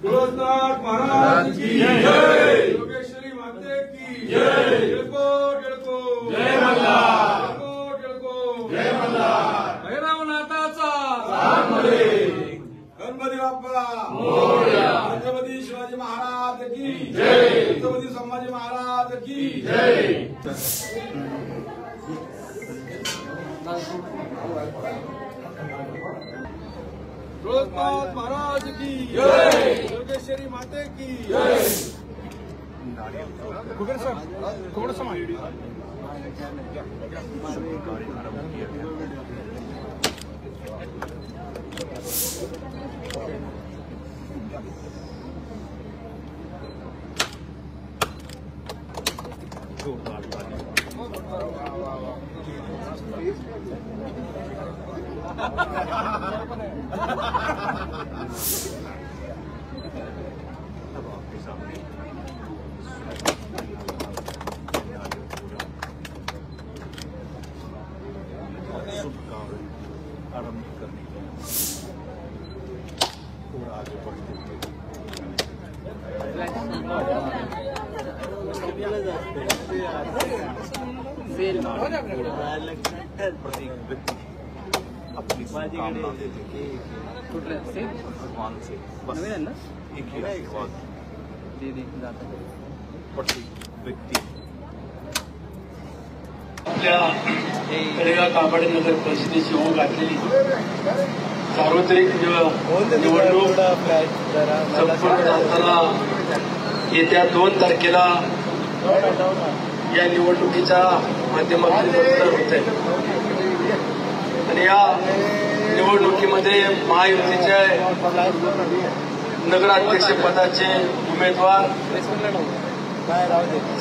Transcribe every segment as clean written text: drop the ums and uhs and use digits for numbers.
गोरखनाथ महाराज की जय, योगेश्वरी माते की जय, टिळको टिळको जय मल्हार, टिळको टिळको जय मल्हार, भैरवनाथाचा गणपती बाप्पा मोरया, छत्रपती शिवाजी महाराज की जय, छत्रपती संभाजी महाराज की जय। गोरखनाथ महाराज की जय, योगेश्वरी माते की जय। थोड़ा सा आरंभ करने के और आगे बढ़ते हुए प्रत्येक व्यक्ति अपनी कामना भगवान से बस एक ही आशीर्वाद प्रत्येक व्यक्ती कडेगाव तांबडे नगर परिषदेची होऊ घातलेली सार्वत्रिक निवडणूक संपूर्ण असताना येत्या 2 तारखेला या निवडणुकीच्या माध्यमातून मतदान होत आहे आणि या निवडणुकीमध्ये महायुतीचे नगराध्यक्ष पदाचे उमेदवार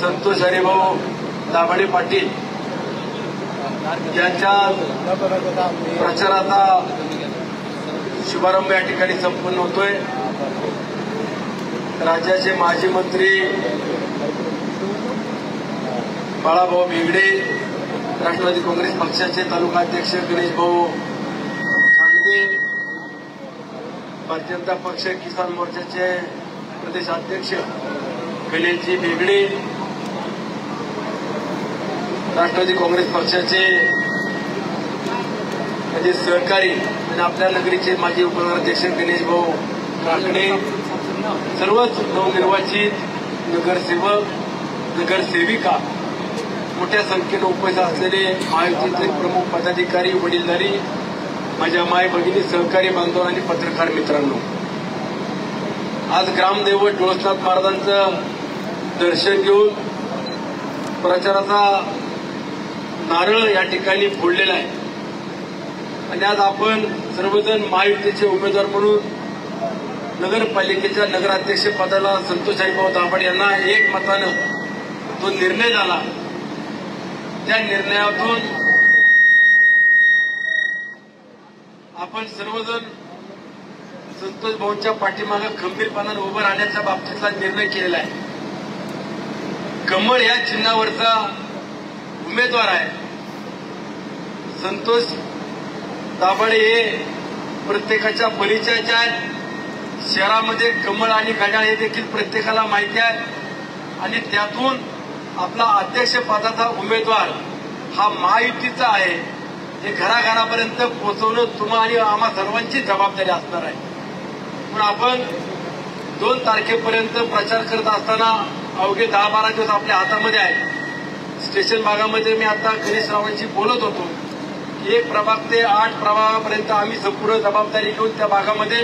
संतोष हरिभाऊ दाभाडे पाटील यांच्या प्रचाराचा शुभारंभ या ठिकाणी संपन्न होतोय। राज्याचे माजी मंत्री बाळाभाऊ बेगडे, राष्ट्रवादी काँग्रेस पक्षाचे तालुकाध्यक्ष गणेश भाऊ खांडगे, भारतीय जनता पक्ष किसान मोर्चाचे प्रदेशाध्यक्ष गणेशजी बेगडे, राष्ट्रवादी काँग्रेस पक्षाचे म्हणजे सहकारी आणि आपल्या नगरीचे माजी उपनगराध्यक्ष गणेश भाऊ काकडे, सर्वच नवनिर्वाचित नगरसेवक नगरसेविका, मोठ्या संख्येनं उपस्थित असलेले महायुतीचे प्रमुख पदाधिकारी, वडीलधारी, माझ्या माय भगिनी, सहकारी बांधव आणि पत्रकार मित्रांनो, आज ग्रामदैवत डोळसनाथ महाराजांचं दर्शन घेऊन प्रचाराचा नारळ या ठिकाणी फोडलेला आहे आणि आज आपण सर्वजण महायुतीचे उमेदवार म्हणून नगरपालिकेच्या नगराध्यक्ष पदाला संतोष हरिभाऊ दाभाडे यांना एक मतानं जो निर्णय झाला त्या निर्णयातून आपण सर्वजण संतोष भाऊंच्या पाठीमागे खंबीरपणाने उभं राहण्याच्या बाबतीतला निर्णय केलेला आहे। कमळ या चिन्हावरचा उमेदवार आहे संतोष दाभाडे, हे प्रत्येकाच्या परिचयाचे आहेत। शहरामध्ये कमळ आणि घड्याळ हे देखील प्रत्येकाला माहिती आहे आणि त्यातून आपला अध्यक्षपदाचा उमेदवार हा महायुतीचा आहे हे घराघरापर्यंत पोहोचवणं तुम्हा आणि आम्हा सर्वांची जबाबदारी असणार आहे। पण आपण 2 तारखेपर्यंत प्रचार करत असताना अवघे 10-12 दिवस आपल्या हातामध्ये आहेत। स्टेशन भागामध्ये मी आता गणेशरावांशी बोलत होतो की 1 प्रभाग ते 8 प्रभागापर्यंत आम्ही संपूर्ण जबाबदारी घेऊन त्या भागामध्ये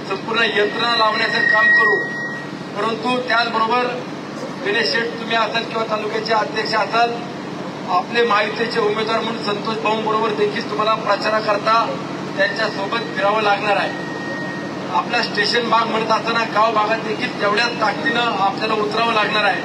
संपूर्ण यंत्रणा लावण्याचं काम करू, परंतु त्याचबरोबर गणेश शेठ तुम्ही असाल किंवा तालुक्याचे अध्यक्ष असाल, आपले महायुतीचे उमेदवार म्हणून संतोष भाऊंबरोबर देखील तुम्हाला प्रचाराकरता त्यांच्यासोबत फिरावं लागणार आहे। आपला स्टेशन भाग म्हणत असताना गाव भागात देखील तेवढ्याच ताकदीनं आपल्याला उतरावं लागणार आहे।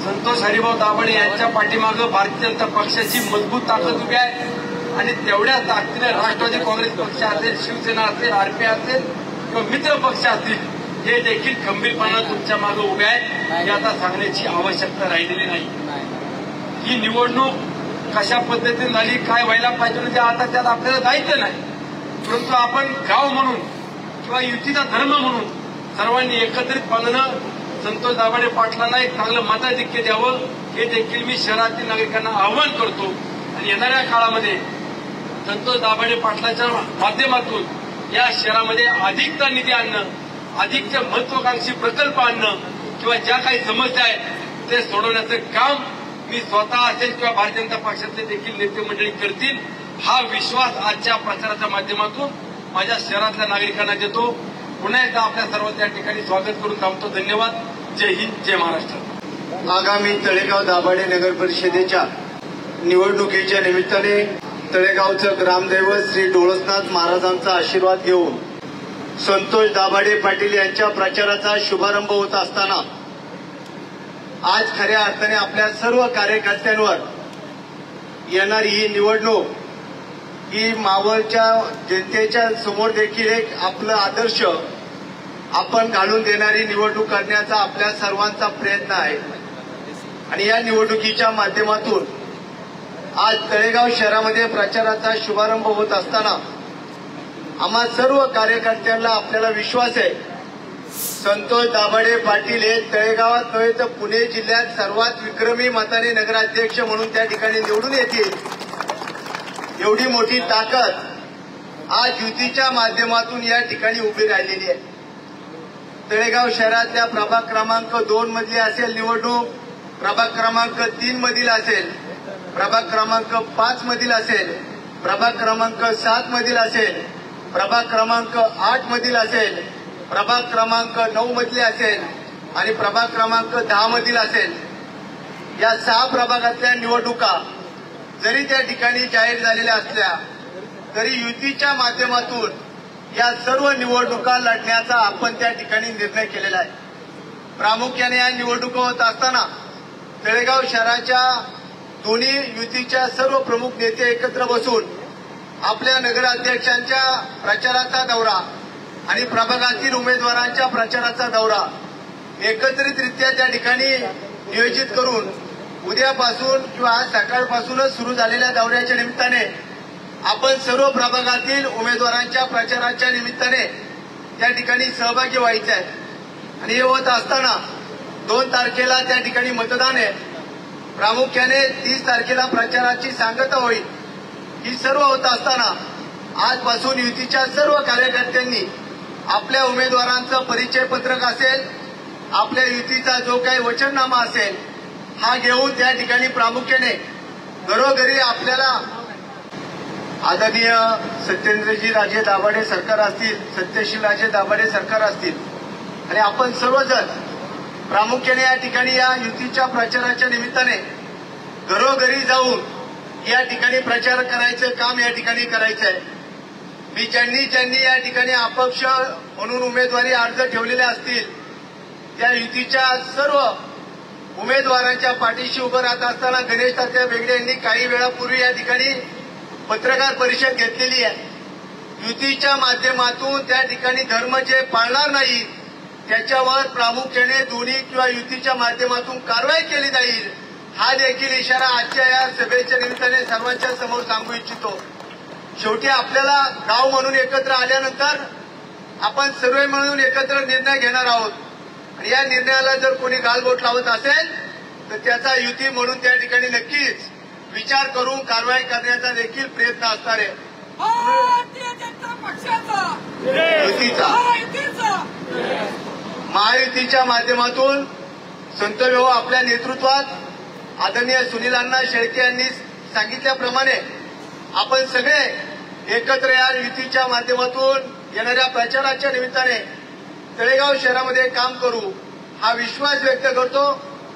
संतोष हरिभाऊ दाभाडे यांच्या पाठीमागं भारतीय जनता पक्षाची मजबूत ताकद उभी आहे आणि तेवढ्याच ताकदीने राष्ट्रवादी काँग्रेस पक्ष असेल, शिवसेना असेल, आरपीआय असेल किंवा मित्र पक्ष असतील, हे देखील खंबीरपणाने तुमच्या मागे उभे आहेत। हे आता सांगण्याची आवश्यकता राहिलेली नाही। ही निवडणूक कशा पद्धतीने झाली, काय व्हायला पाहिजे ते आता त्यात आपल्याला दायित्व नाही. परंतु आपण गाव म्हणून किंवा युतीचा धर्म म्हणून सर्वांनी एकत्रितपणानं संतोष दाभाडे पाटलांना एक चांगलं मताधिक्य द्यावं हे देखील मी शहरातील नागरिकांना आवाहन करतो. आणि येणाऱ्या काळामध्ये संतोष दाभाडे पाटलाच्या माध्यमातून या शहरामध्ये अधिकचा निधी आणणं, अधिकच्या महत्वाकांक्षी प्रकल्प आणणं किंवा ज्या काही समस्या आहेत ते सोडवण्याचं काम मी स्वतः असेल किंवा भारतीय जनता पक्षाचे देखील नेते मंडळी करतील. हा विश्वास आजच्या प्रचाराच्या माध्यमातून माझ्या शहरातल्या नागरिकांना देतो. पुन्हा एकदा आपल्या सर्व त्या ठिकाणी स्वागत करून थांबतो. धन्यवाद. जय हिंद, जय महाराष्ट्र. आगामी तळेगाव दाभाडे नगर परिषदेच्या निवडणुकीच्या निमित्ताने तळेगावचं ग्रामदैवत श्री डोळसनाथ महाराजांचा आशीर्वाद घेऊन संतोष दाभाडे पाटील यांच्या प्रचाराचा शुभारंभ होत असताना आज खऱ्या अर्थाने आपल्या सर्व कार्यकर्त्यांवर येणारी ही निवडणूक ही मावळच्या जनतेच्या समोर देखील एक आपलं आदर्श आपण घालून देणारी निवडणूक करण्याचा आपल्या सर्वांचा प्रयत्न आहे. आणि या निवडणुकीच्या माध्यमातून आज तळेगाव शहरामध्ये प्रचाराचा शुभारंभ होत असताना आम्हा सर्व कार्यकर्त्यांना आपल्याला विश्वास आहे संतोष दाभाडे पाटील हे तळेगावात नव्हे तर पुणे जिल्ह्यात सर्वात विक्रमी मताने नगराध्यक्ष म्हणून त्या ठिकाणी निवडून येतील. एवढी मोठी ताकद आज युतीच्या माध्यमातून या ठिकाणी उभी राहिलेली आहे. तळेगाव शहरातल्या प्रभाग क्रमांक 2 मधली असेल निवडणूक, प्रभाग क्रमांक 3 मधील असेल, प्रभाग क्रमांक 5 मधील असेल, प्रभाग क्रमांक 7 मधील असेल, प्रभाग क्रमांक 8 मधील असेल, प्रभाग क्रमांक 9 मधली असेल आणि प्रभाग क्रमांक 10 मधील असेल. या 6 प्रभागातल्या निवडणुका जरी त्या ठिकाणी जाहीर झालेल्या असल्या तरी युतीच्या माध्यमातून या सर्व निवडणुका लढण्याचा आपण त्या ठिकाणी निर्णय केलेला आहे. प्रामुख्याने या निवडणुका होत असताना तळेगाव शहराच्या दोन्ही युतीच्या सर्व प्रमुख नेते एकत्र बसून आपल्या नगराध्यक्षांच्या प्रचाराचा दौरा आणि प्रभागातील उमेदवारांच्या प्रचाराचा दौरा एकत्रितरित्या त्या ठिकाणी नियोजित करून उद्यापासून किंवा आज सकाळपासूनच सुरू झालेल्या दौऱ्याच्या निमित्ताने आपण सर्व प्रभागातील उमेदवारांच्या प्रचाराच्या निमित्ताने त्या ठिकाणी सहभागी व्हायचे आहे. आणि हे होत असताना 2 तारखेला त्या ठिकाणी मतदान आहे. प्रामुख्याने 30 तारखेला प्रचाराची सांगता होईल. ही सर्व होत असताना आजपासून युतीच्या सर्व कार्यकर्त्यांनी आपल्या उमेदवारांचं परिचय पत्रक असेल, आपल्या युतीचा जो काही वचननामा असेल हा घेऊन त्या ठिकाणी प्रामुख्याने घरोघरी आपल्याला आदरणीय सत्येंद्रजी राजे दाभाडे सरकार असतील, सत्यशील राजे दाभाडे सरकार असतील आणि आपण सर्वजण प्रामुख्याने या ठिकाणी या युतीच्या प्रचाराच्या निमित्ताने घरोघरी जाऊन या ठिकाणी प्रचार करायचं काम या ठिकाणी करायचं आहे. मी ज्यांनी या ठिकाणी अपक्ष म्हणून उमेदवारी अर्ज ठेवलेले असतील त्या युतीच्या सर्व उमेदवारांच्या पाठीशी उभं राहत असताना गणेश तात्या बेगडे यांनी काही वेळापूर्वी या ठिकाणी पत्रकार परिषद घेतलेली आहे. युतीच्या माध्यमातून त्या ठिकाणी धर्म जे पाळणार नाही त्याच्यावर प्रामुख्याने दोन्ही किंवा युतीच्या माध्यमातून कारवाई केली जाईल हा देखील इशारा आजच्या या सभेच्या निमित्ताने सर्वांच्या समोर सांगू इच्छितो. शेवटी आपल्याला गाव म्हणून एकत्र आल्यानंतर आपण सर्व मिळून एकत्र निर्णय घेणार आहोत आणि या निर्णयाला जर कोणी गालबोट लावत असेल तर त्याचा युती म्हणून त्या ठिकाणी नक्कीच विचार करून कारवाई करण्याचा देखील प्रयत्न असणार आहे. भारतीय जनता पक्षाचा युतीचा महायुतीच्या माध्यमातून संतोष भाऊ आपल्या नेतृत्वात आदरणीय सुनील अण्णा शेळके यांनी सांगितल्याप्रमाणे आपण सगळे एकत्र या युतीच्या माध्यमातून येणाऱ्या प्रचाराच्या निमित्ताने तळेगाव शहरामध्ये काम करू हा विश्वास व्यक्त करतो.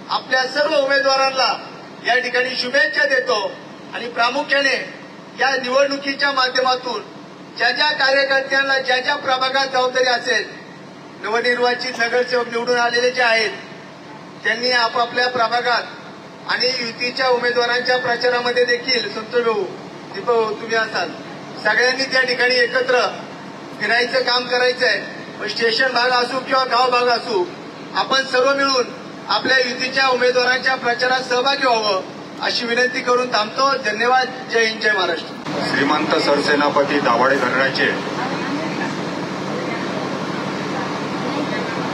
आपल्या सर्व उमेदवारांना या ठिकाणी शुभेच्छा देतो आणि प्रामुख्याने या निवडणुकीच्या माध्यमातून ज्या ज्या कार्यकर्त्यांना ज्या ज्या प्रभागात जबाबदारी असेल नवनिर्वाचित नगरसेवक निवडून आलेले जे आहेत त्यांनी आपापल्या प्रभागात आणि युतीच्या उमेदवारांच्या प्रचारामध्ये देखील संतोष भाऊ दीपक भाऊ तुम्ही असाल सगळ्यांनी त्या ठिकाणी एकत्र फिरायचं काम करायचं आहे. स्टेशन भाग असू किंवा गाव भाग असू आपण सर्व मिळून आपल्या युतीच्या उमेदवारांच्या प्रचारात सहभागी व्हावं अशी विनंती करून थांबतो. धन्यवाद. जय हिंद, जय महाराष्ट्र. श्रीमंत सरसेनापती दाभाडे घराण्याचे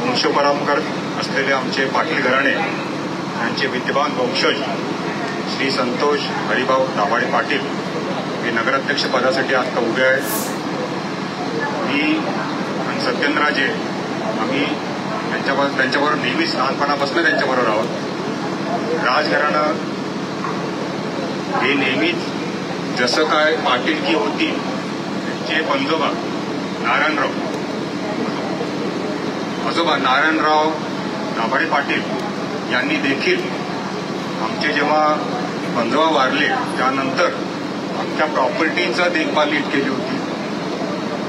वंशपरंपरा असलेले आमचे पाटील घराणे यांचे विद्यमान वंशज श्री संतोष हरिभाऊ दाभाडे पाटील हे नगराध्यक्ष पदासाठी आता उभे आहेत. मी आणि सत्येंद्रराजे आम्ही त्यांच्याबरोबर नेहमीच लहानपणापासून त्यांच्याबरोबर आहोत. राजघराणं हे नेहमीच जसं काय पाटीलकी होती त्यांचे पंजोबा आजोबा नारायणराव दाभाडे पाटील यांनी देखील आमचे जेव्हा पंजोबा वारले त्यानंतर आमच्या प्रॉपर्टीचं देखभाल नीट केली होती.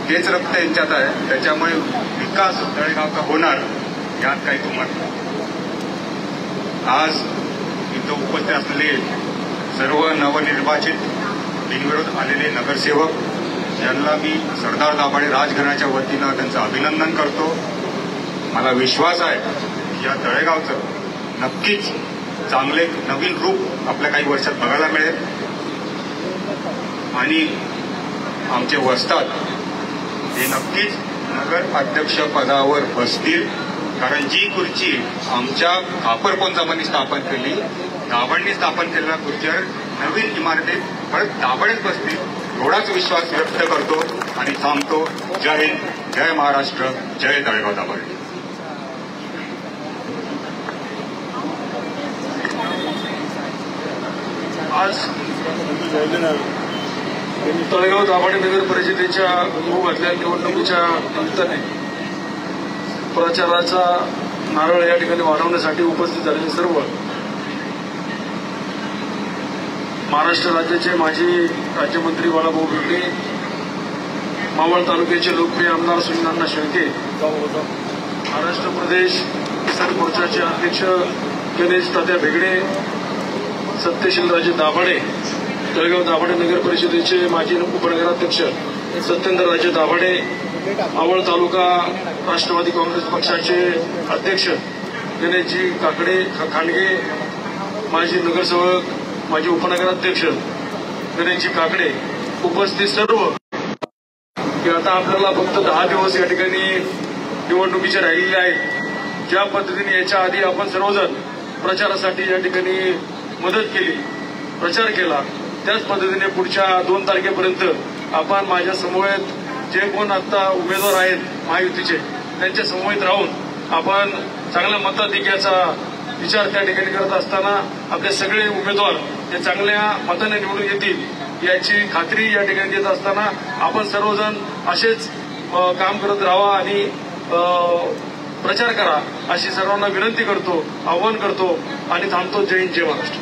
तेच रक्त यांच्यात आहे. त्याच्यामुळे विकास तळेगावचा होणार यात काही दुमत नाही. आज इथं उपस्थित असलेले सर्व नवनिर्वाचित बिनविरोध आलेले नगरसेवक यांना मी सरदार दाभाडे राजघराण्याच्या वतीनं त्यांचं अभिनंदन करतो. मला विश्वास आहे की या तळेगावचं नक्कीच चांगले नवीन रूप आपल्या काही वर्षात बघायला मिळेल आणि आमचे वस्ताद हे नक्कीच नगर अध्यक्ष पदावर बसतील. कारण जी खुर्ची आमच्या खापरपोंजामांनी स्थापन केली, दाभाडेंनी स्थापन केलेल्या खुर्चीवर नवीन इमारतीत परत दाभाडेच बसतील एवढाच विश्वास व्यक्त करतो आणि थांबतो. जय हिंद, जय महाराष्ट्र, जय तळेगाव दाभाडे. आज तळेगाव दाभाडे नगर परिषदेच्या होऊ घातलेल्या निवडणुकीच्या निमित्ताने प्रचाराचा नारळ या ठिकाणी वाढवण्यासाठी उपस्थित झालेले सर्व महाराष्ट्र राज्याचे माजी राज्यमंत्री बाळाभाऊ भेगडे, मावळ तालुक्याचे लोकप्रिय आमदार सुनील शेळके, महाराष्ट्र प्रदेश किसान मोर्चाचे अध्यक्ष गणेश तात्या भेगडे, सत्यशीलराजे दाभाडे, तळेगाव दाभाडे नगर परिषदेचे माजी उपनगराध्यक्ष सत्येंद्रराजे दाभाडे, मावळ तालुका राष्ट्रवादी काँग्रेस पक्षाचे अध्यक्ष गणेशजी खांडगे, माजी नगरसेवक माजी उपनगराध्यक्ष गणेशजी काकडे, उपस्थित सर्व की आता आपल्याला फक्त 10 दिवस या ठिकाणी निवडणुकीचे राहिलेले आहेत. ज्या पद्धतीने याच्या आधी आपण सर्वजण प्रचारासाठी या ठिकाणी मदत केली, प्रचार केला, त्याच पद्धतीने पुढच्या 2 तारखेपर्यंत आपण माझ्या समवेत जे कोण आता उमेदवार आहेत महायुतीचे त्यांच्या समवेत राहून आपण चांगल्या मताधिक्याचा विचार त्या ठिकाणी करत असताना आपले सगळे उमेदवार हे चांगल्या मताने निवडून येतील याची खात्री या ठिकाणी देत असताना आपण सर्वजण असेच काम करत राहावा आणि प्रचार करा अशी सर्वांना विनंती करतो, आवाहन करतो आणि थांबतो. जय हिंद, जय महाराष्ट्र.